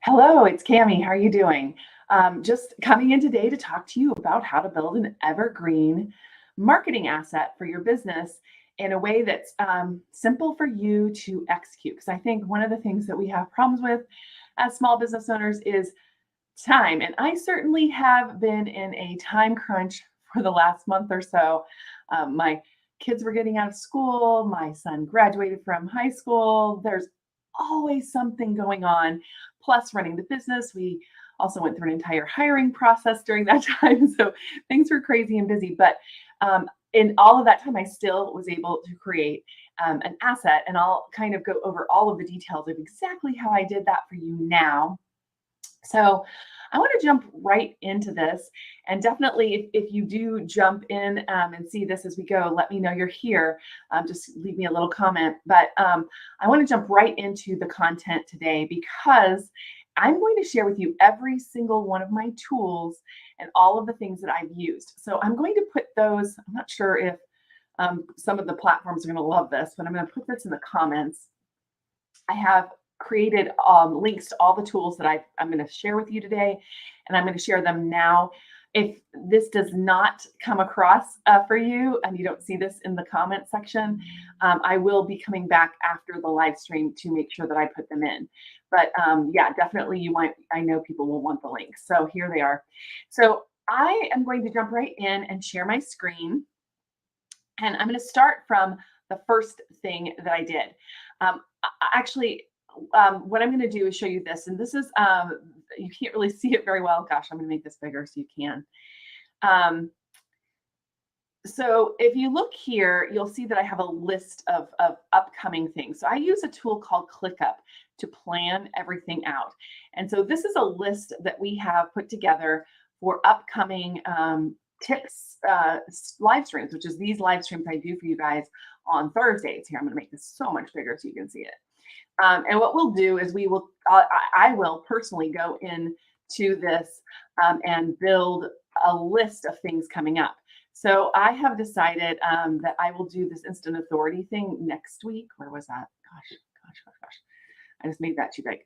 Hello, it's Cami. How are you doing? Just coming in today to talk to you about how to build an evergreen marketing asset for your business in a way that's simple for you to execute. Because I think one of the things that we have problems with as small business owners is time. And I certainly have been in a time crunch for the last month or so. My kids were getting out of school, my son graduated from high school. There's always something going on, plus running the business. We also went through an entire hiring process during that time. So things were crazy and busy. But in all of that time, I still was able to create an asset. And I'll kind of go over all of the details of exactly how I did that for you now. So I want to jump right into this. And definitely, if you do jump in and see this as we go, let me know you're here. Just leave me a little comment. But I want to jump right into the content today because I'm going to share with you every single one of my tools and all of the things that I've used. So I'm going to put those, I'm not sure if some of the platforms are going to love this, but I'm going to put this in the comments. I have created links to all the tools that I'm going to share with you today, and I'm going to share them now. If this does not come across for you and you don't see this in the comment section, I will be coming back after the live stream to make sure that I put them in. But yeah, definitely I know people will want the links. So here they are. So I am going to jump right in and share my screen. And I'm going to start from the first thing that I did. Actually, what I'm going to do is show you this. And this is, you can't really see it very well. Gosh, I'm going to make this bigger so you can. So if you look here, you'll see that I have a list of upcoming things. So I use a tool called ClickUp to plan everything out. And so this is a list that we have put together for upcoming tips, live streams, which is these live streams I do for you guys on Thursdays. Here, I'm going to make this so much bigger so you can see it. And what we'll do is I will personally go into this and build a list of things coming up. So I have decided that I will do this instant authority thing next week. Where was that? Gosh. I just made that too big.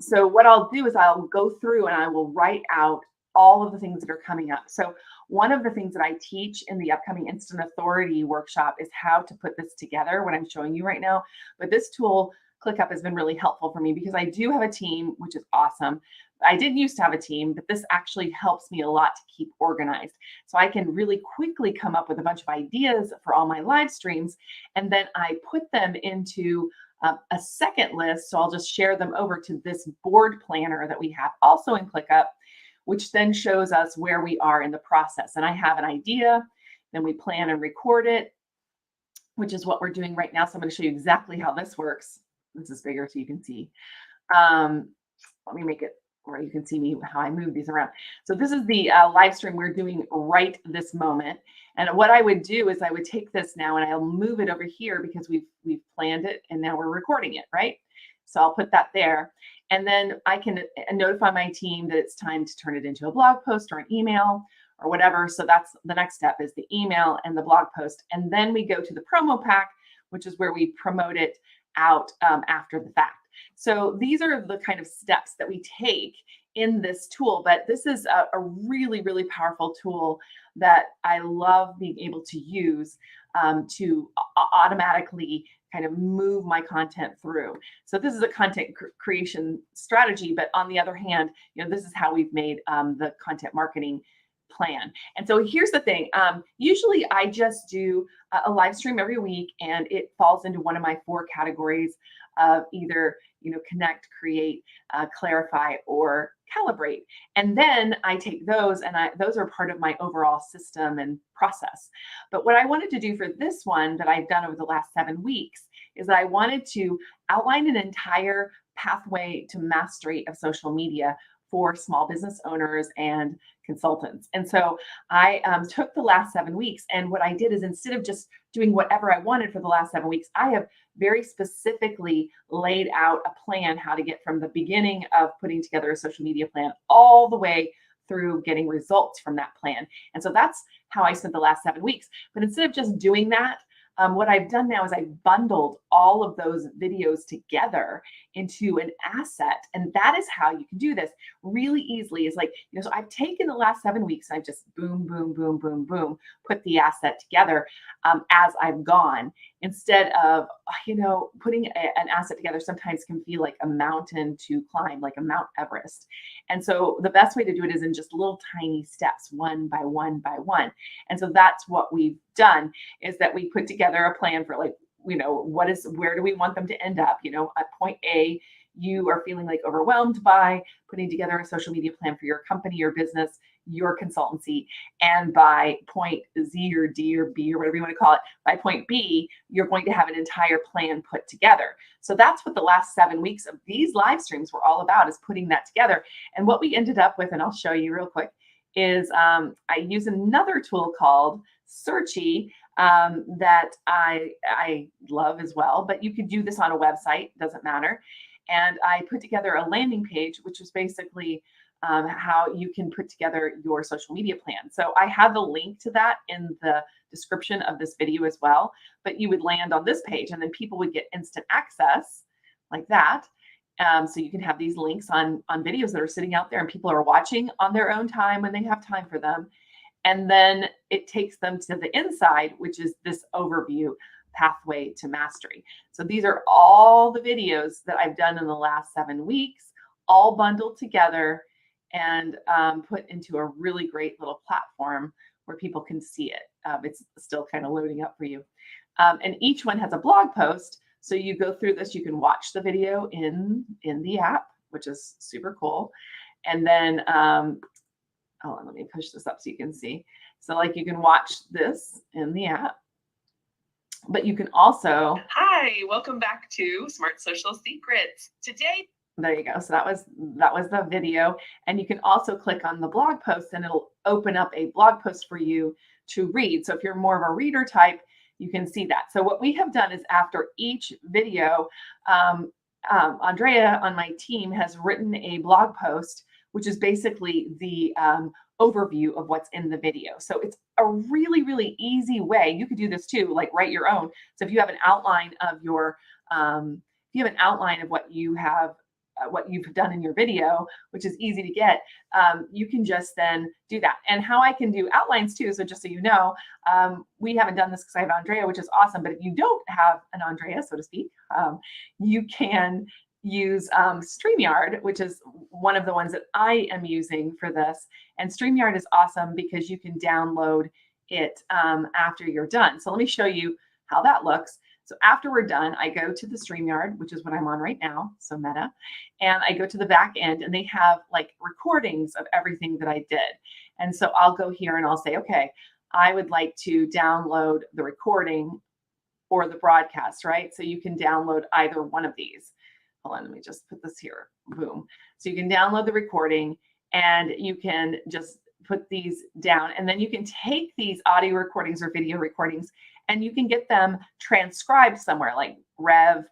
So what I'll do is I'll go through and I will write out all of the things that are coming up. So one of the things that I teach in the upcoming Instant Authority workshop is how to put this together, what I'm showing you right now. But this tool, ClickUp, has been really helpful for me because I do have a team, which is awesome. I didn't used to have a team, but this actually helps me a lot to keep organized. So I can really quickly come up with a bunch of ideas for all my live streams, and then I put them into a second list. So I'll just share them over to this board planner that we have also in ClickUp, which then shows us where we are in the process. And I have an idea, then we plan and record it, which is what we're doing right now. So I'm going to show you exactly how this works. This is bigger so you can see. Let me make it where you can see me, how I move these around. So this is the live stream we're doing right this moment. And what I would do is I would take this now and I'll move it over here because we've planned it and now we're recording it, right? So I'll put that there. And then I can notify my team that it's time to turn it into a blog post or an email or whatever. So that's the next step, is the email and the blog post. And then we go to the promo pack, which is where we promote it out after the fact. So these are the kind of steps that we take in this tool. But this is a really, really powerful tool that I love being able to use to automatically kind of move my content through. So this is a content creation strategy, but on the other hand, this is how we've made the content marketing plan. And so here's the thing. Usually I just do a live stream every week, and it falls into one of my 4 categories of either connect, create, clarify, or calibrate. And then I take those and those are part of my overall system and process. But what I wanted to do for this one that I've done over the last 7 weeks is that I wanted to outline an entire pathway to mastery of social media for small business owners and consultants. And so I took the last 7 weeks, and what I did is, instead of just doing whatever I wanted for the last 7 weeks, I have very specifically laid out a plan how to get from the beginning of putting together a social media plan all the way through getting results from that plan. And so that's how I spent the last 7 weeks. But instead of just doing that, what I've done now is I've bundled all of those videos together into an asset. And that is how you can do this really easily. Is like, so I've taken the last 7 weeks and I've just boom, boom, boom, boom, boom, put the asset together as I've gone, instead of, putting an asset together sometimes can feel like a mountain to climb, like a Mount Everest. And so the best way to do it is in just little tiny steps, one by one by one. And so that's what we've done, is that we put together a plan for, like, where do we want them to end up? At point A, you are feeling like overwhelmed by putting together a social media plan for your company, your business, your consultancy. And by point Z or D or B or whatever you want to call it, by point B, you're going to have an entire plan put together. So that's what the last 7 weeks of these live streams were all about, is putting that together. And what we ended up with, and I'll show you real quick, is I use another tool called Searchie that I love as well, but you could do this on a website, doesn't matter. And I put together a landing page, which is basically how you can put together your social media plan. So I have a link to that in the description of this video as well, but you would land on this page and then people would get instant access like that. So you can have these links on videos that are sitting out there and people are watching on their own time when they have time for them. And then it takes them to the inside, which is this overview, pathway to mastery. So these are all the videos that I've done in the last 7 weeks, all bundled together and put into a really great little platform where people can see it. It's still kind of loading up for you. And each one has a blog post. So you go through this, you can watch the video in the app, which is super cool. And then, hold on, let me push this up so you can see. So like you can watch this in the app, but you can also. Hi, welcome back to Smart Social Secrets. Today. There you go. So that was the video. And you can also click on the blog post and it'll open up a blog post for you to read. So if you're more of a reader type, you can see that. So what we have done is after each video, Andrea on my team has written a blog post, which is basically the overview of what's in the video. So it's a really, really easy way. You could do this too, like write your own. So if you have an outline of your, what you have, what you've done in your video, which is easy to get, you can just then do that. And how I can do outlines too, so just so you know, we haven't done this because I have Andrea, which is awesome, but if you don't have an Andrea, so to speak, you can use Streamyard, which is one of the ones that I am using for this. And Streamyard is awesome because you can download it after you're done. So let me show you how that looks. So after we're done, I go to the Streamyard, which is what I'm on right now, so Meta, and I go to the back end and they have like recordings of everything that I did. And so I'll go here and I'll say, okay, I would like to download the recording or the broadcast, right? So you can download either one of these. Hold on, let me just put this here, boom. So you can download the recording and you can just put these down, and then you can take these audio recordings or video recordings and you can get them transcribed somewhere like Rev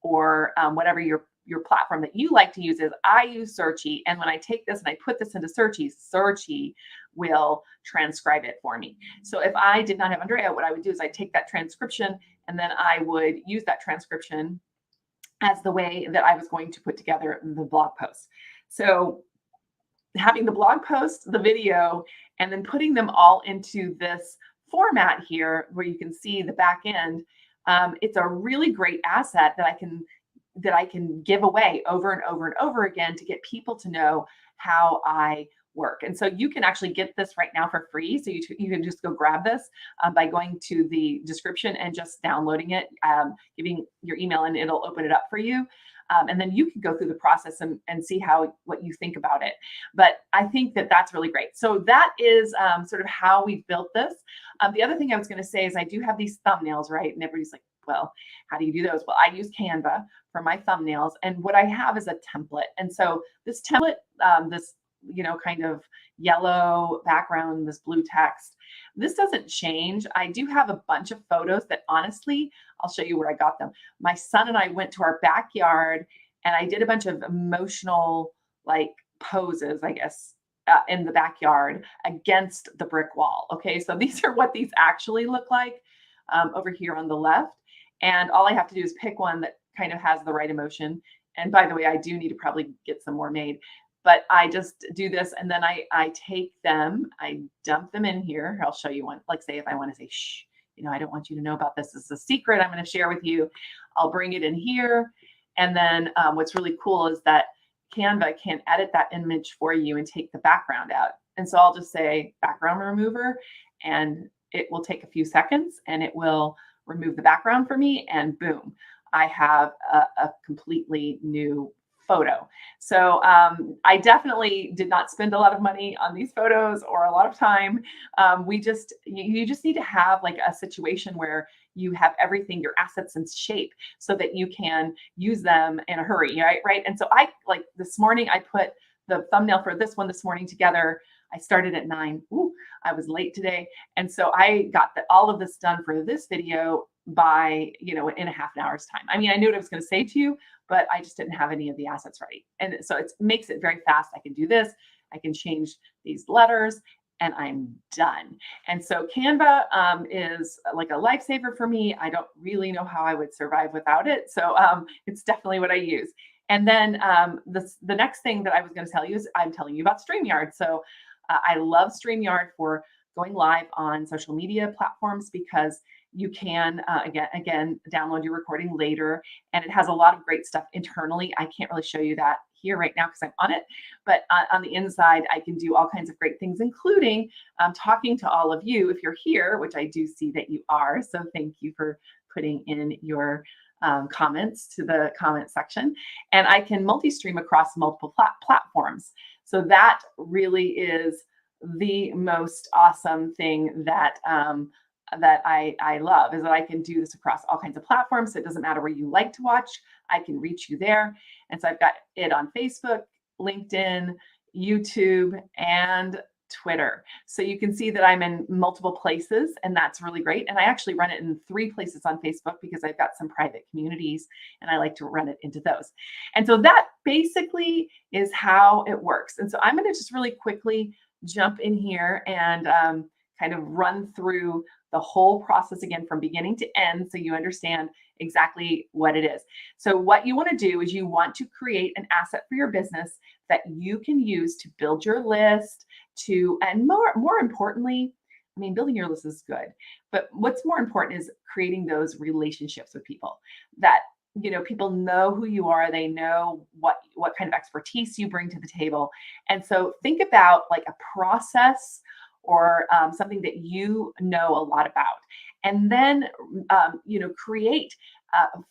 or whatever your platform that you like to use is. I use Searchie, and when I take this and I put this into Searchie, Searchie will transcribe it for me. So if I did not have Andrea, what I would do is I'd take that transcription and then I would use that transcription as the way that I was going to put together the blog post. So having the blog post, the video, and then putting them all into this format here where you can see the back end, it's a really great asset that I can give away over and over and over again to get people to know how I work. And so you can actually get this right now for free. So you can just go grab this by going to the description and just downloading it, giving your email, and it'll open it up for you. And then you can go through the process and see what you think about it. But I think that that's really great. So that is sort of how we've built this. The other thing I was going to say is I do have these thumbnails, right? And everybody's like, well, how do you do those? Well, I use Canva for my thumbnails. And what I have is a template. And so this template, this kind of yellow background, this blue text, this doesn't change. I do have a bunch of photos that honestly, I'll show you where I got them. My son and I went to our backyard and I did a bunch of emotional like poses, I guess, in the backyard against the brick wall. Okay, so these are what these actually look like. over here on the left. And all I have to do is pick one that kind of has the right emotion. And by the way, I do need to probably get some more made, but I just do this. And then I take them, I dump them in here. I'll show you one, like say, if I want to say, shh, I don't want you to know about this. This is a secret I'm going to share with you. I'll bring it in here. And then what's really cool is that Canva can edit that image for you and take the background out. And so I'll just say background remover, and it will take a few seconds and it will remove the background for me, and boom, I have a completely new photo. So I definitely did not spend a lot of money on these photos or a lot of time. You just need to have like a situation where you have everything, your assets in shape, so that you can use them in a hurry, right? And so like this morning, I put the thumbnail for this one this morning together. I started at 9. Ooh, I was late today. And so I got all of this done for this video by, in a half an hour's time. I mean, I knew what I was going to say to you, but I just didn't have any of the assets ready. And so it makes it very fast. I can do this. I can change these letters and I'm done. And so Canva is like a lifesaver for me. I don't really know how I would survive without it. So it's definitely what I use. And then the next thing that I was going to tell you is I'm telling you about Streamyard. So I love Streamyard for going live on social media platforms, because you can, again, download your recording later. And it has a lot of great stuff internally. I can't really show you that here right now because I'm on it. But on the inside, I can do all kinds of great things, including talking to all of you if you're here, which I do see that you are. So thank you for putting in your comments to the comment section. And I can multi-stream across multiple platforms. So that really is the most awesome thing that I love, is that I can do this across all kinds of platforms. So it doesn't matter where you like to watch, I can reach you there. And so I've got it on Facebook, LinkedIn, YouTube, and Twitter. So you can see that I'm in multiple places, and that's really great. And I actually run it in 3 places on Facebook because I've got some private communities and I like to run it into those. And so that basically is how it works. And so I'm going to just really quickly jump in here and kind of run through the whole process again from beginning to end, so you understand exactly what it is. So what you want to do is you want to create an asset for your business that you can use to build your list, and more importantly, I mean, building your list is good, but what's more important is creating those relationships with people that, people know who you are. They know what kind of expertise you bring to the table. And so think about like a process or something that you know a lot about. And then, create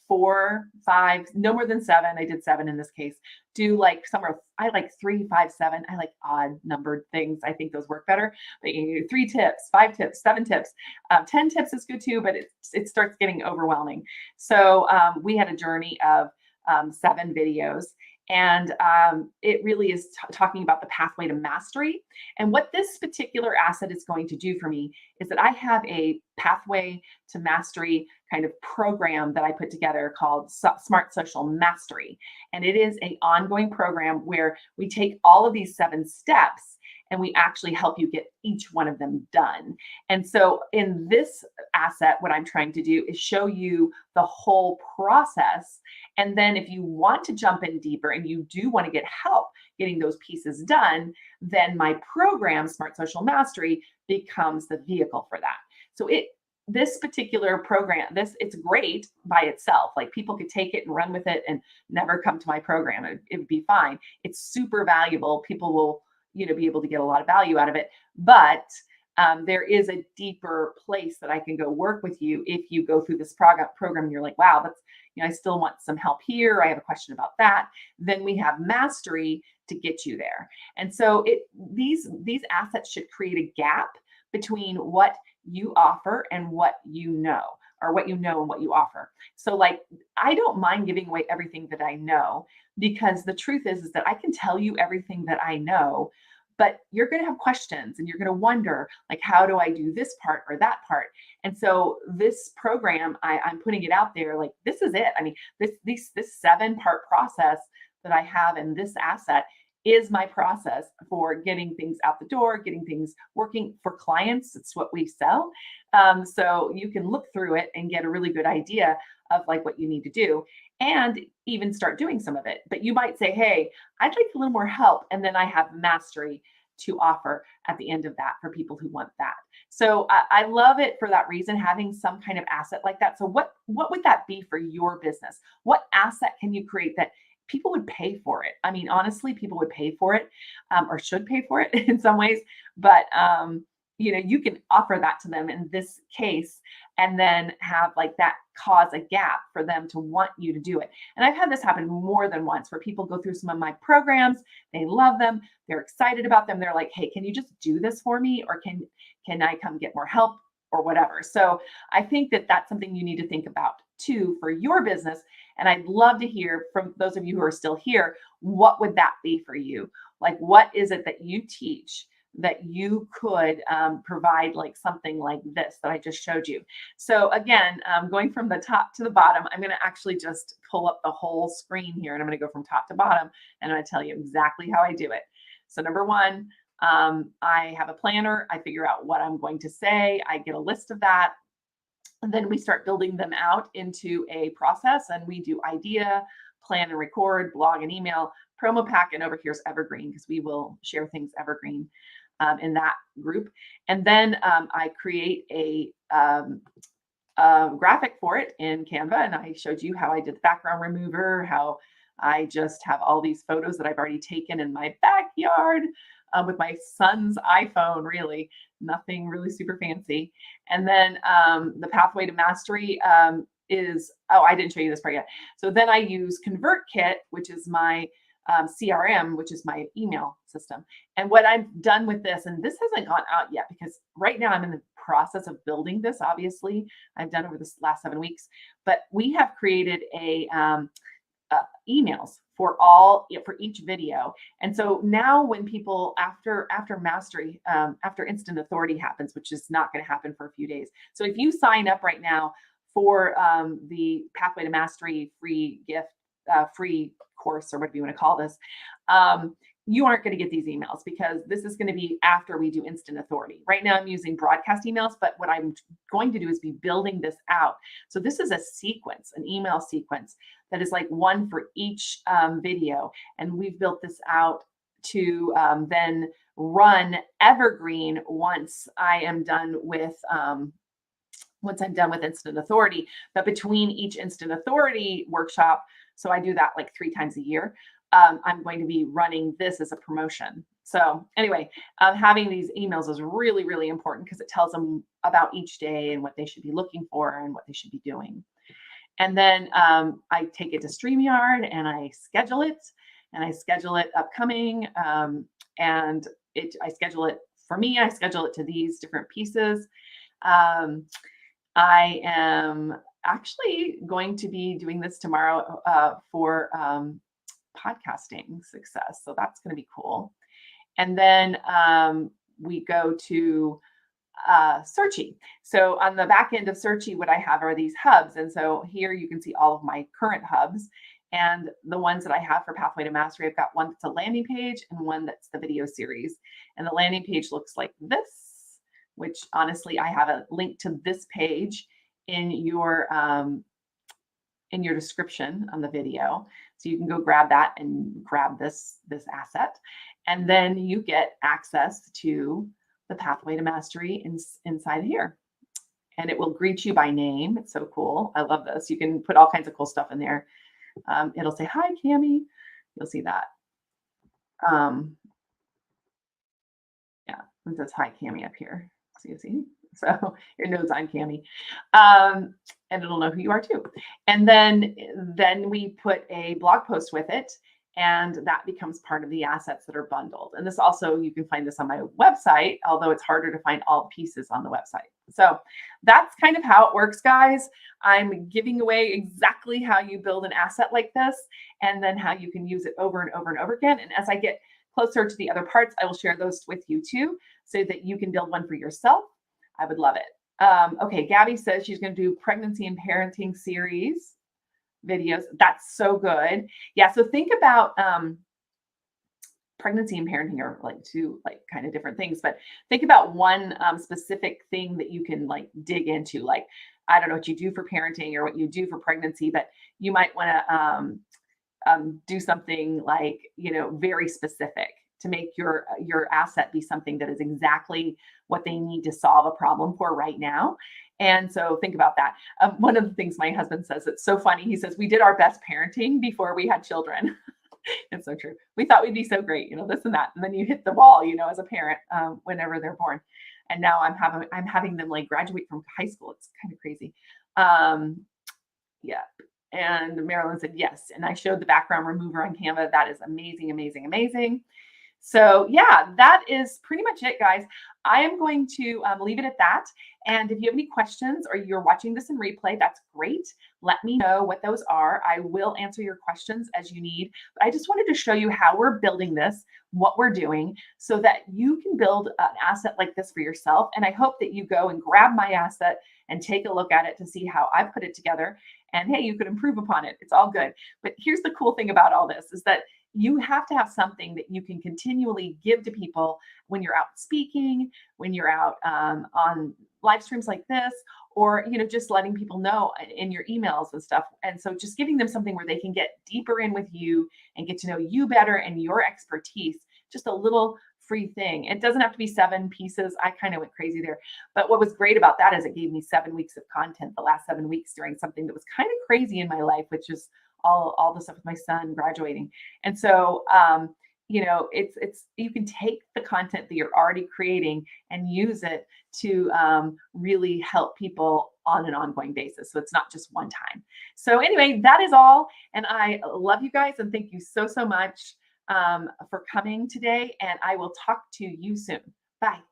4, 5, no more than 7. I did 7 in this case. Do like somewhere, I like 3, 5, 7. I like odd numbered things. I think those work better. But you do 3 tips, 5 tips, 7 tips. 10 tips is good too, but it starts getting overwhelming. So we had a journey of 7 videos. And it really is talking about the pathway to mastery. And what this particular asset is going to do for me is that I have a pathway to mastery kind of program that I put together called Smart Social Mastery. And it is an ongoing program where we take all of these 7 steps and we actually help you get each one of them done. And so in this asset, what I'm trying to do is show you the whole process. And then if you want to jump in deeper and you do want to get help getting those pieces done, then my program, Smart Social Mastery, becomes the vehicle for that. So this particular program, it's great by itself. Like people could take it and run with it and never come to my program. It would be fine. It's super valuable. People will, be able to get a lot of value out of it. But there is a deeper place that I can go work with you if you go through this program and you're like, wow, that's, I still want some help here. I have a question about that. Then we have mastery to get you there. And so these assets should create a gap between what you offer and what you know, or what you know and what you offer. So like, I don't mind giving away everything that I know, because the truth is that I can tell you everything that I know, but you're going to have questions and you're going to wonder, like, how do I do this part or that part? And so this program, I'm putting it out there, like, this is it. I mean, this 7-part process that I have in this asset is my process for getting things out the door, getting things working for clients. It's what we sell. So you can look through it and get a really good idea of like what you need to do and even start doing some of it. But you might say, hey, I'd like a little more help. And then I have mastery to offer at the end of that for people who want that. So I love it for that reason, having some kind of asset like that. So what would that be for your business? What asset can you create that people would pay for it? I mean, honestly, people would pay for it, or should pay for it in some ways. But you can offer that to them in this case, and then have like that cause a gap for them to want you to do it. And I've had this happen more than once where people go through some of my programs, they love them, they're excited about them. They're like, hey, can you just do this for me? Or can I come get more help or whatever? So I think that that's something you need to think about too for your business. And I'd love to hear from those of you who are still here, what would that be for you? Like, what is it that you teach that you could provide, like something like this that I just showed you? So again, going from the top to the bottom, I'm going to actually just pull up the whole screen here, and I'm going to go from top to bottom, and I'm going to tell you exactly how I do it. So number one, I have a planner. I figure out what I'm going to say. I get a list of that. And then we start building them out into a process, and we do idea, plan and record, blog and email, promo pack, and over here's Evergreen, because we will share things Evergreen in that group. And then I create a graphic for it in Canva, and I showed you how I did the background remover, how I just have all these photos that I've already taken in my backyard with my son's iPhone, really nothing really super fancy. And then the pathway to mastery is, oh, I didn't show you this part yet. So then I use ConvertKit, which is my CRM, which is my email system. And what I've done with this, and this hasn't gone out yet because right now I'm in the process of building this, obviously, I've done over this last 7 weeks, but we have created a emails for each video. And so now when people after mastery, after instant authority happens, which is not going to happen for a few days. So if you sign up right now for the Pathway to Mastery free gift, free course, or whatever you want to call this, you aren't going to get these emails because this is going to be after we do instant authority. Right now I'm using broadcast emails, but what I'm going to do is be building this out. So this is a sequence, an email sequence that is like one for each video. And we've built this out to then run Evergreen once I'm done with instant authority. But between each instant authority workshop, so I do that like 3 times a year, I'm going to be running this as a promotion. So anyway, having these emails is really, really important because it tells them about each day and what they should be looking for and what they should be doing. And then I take it to Streeamyard and I schedule it, upcoming, and I schedule it for me. I schedule it to these different pieces. I am actually going to be doing this tomorrow for podcasting success. So that's going to be cool. And then we go to Searchie. So on the back end of Searchie, what I have are these hubs. And so here you can see all of my current hubs and the ones that I have for Pathway to Mastery. I've got one that's a landing page and one that's the video series. And the landing page looks like this, which honestly, I have a link to this page in your description on the video. So you can go grab that and grab this asset. And then you get access to the Pathway to Mastery inside here. And it will greet you by name. It's so cool. I love this. You can put all kinds of cool stuff in there. It'll say, hi, Cami. You'll see that. Yeah, it says, hi, Cami up here. So you see? So your node's on Cami. And it'll know who you are too. And then we put a blog post with it, and that becomes part of the assets that are bundled. And this also, you can find this on my website, although it's harder to find all pieces on the website. So that's kind of how it works, guys. I'm giving away exactly how you build an asset like this, and then how you can use it over and over and over again. And as I get closer to the other parts, I will share those with you too, so that you can build one for yourself. I would love it. Okay, Gabby says she's going to do pregnancy and parenting series videos. That's so good. Yeah, so think about pregnancy and parenting are like two like kind of different things, but think about one specific thing that you can like dig into. Like, I don't know what you do for parenting or what you do for pregnancy, but you might want to do something like, very specific to make your asset be something that is exactly what they need to solve a problem for right now. And so think about that. One of the things my husband says, it's so funny. He says, we did our best parenting before we had children. It's so true. We thought we'd be so great, this and that. And then you hit the wall, as a parent, whenever they're born. And now I'm having them like graduate from high school. It's kind of crazy. Yeah. And Marilyn said, yes. And I showed the background remover on Canva. That is amazing, amazing, amazing. So yeah, that is pretty much it, guys. I am going to leave it at that. And if you have any questions or you're watching this in replay, that's great. Let me know what those are. I will answer your questions as you need. But I just wanted to show you how we're building this, what we're doing, so that you can build an asset like this for yourself. And I hope that you go and grab my asset and take a look at it to see how I put it together. And hey, you could improve upon it. It's all good. But here's the cool thing about all this is that you have to have something that you can continually give to people when you're out speaking, when you're out on live streams like this, or just letting people know in your emails and stuff. And so just giving them something where they can get deeper in with you and get to know you better and your expertise. Just a little free thing. It doesn't have to be 7 pieces. I kind of went crazy there. But what was great about that is it gave me 7 weeks of content the last 7 weeks during something that was kind of crazy in my life, which is all the stuff with my son graduating. And so, it's you can take the content that you're already creating and use it to really help people on an ongoing basis. So it's not just one time. So anyway, that is all. And I love you guys and thank you so, so much for coming today. And I will talk to you soon. Bye.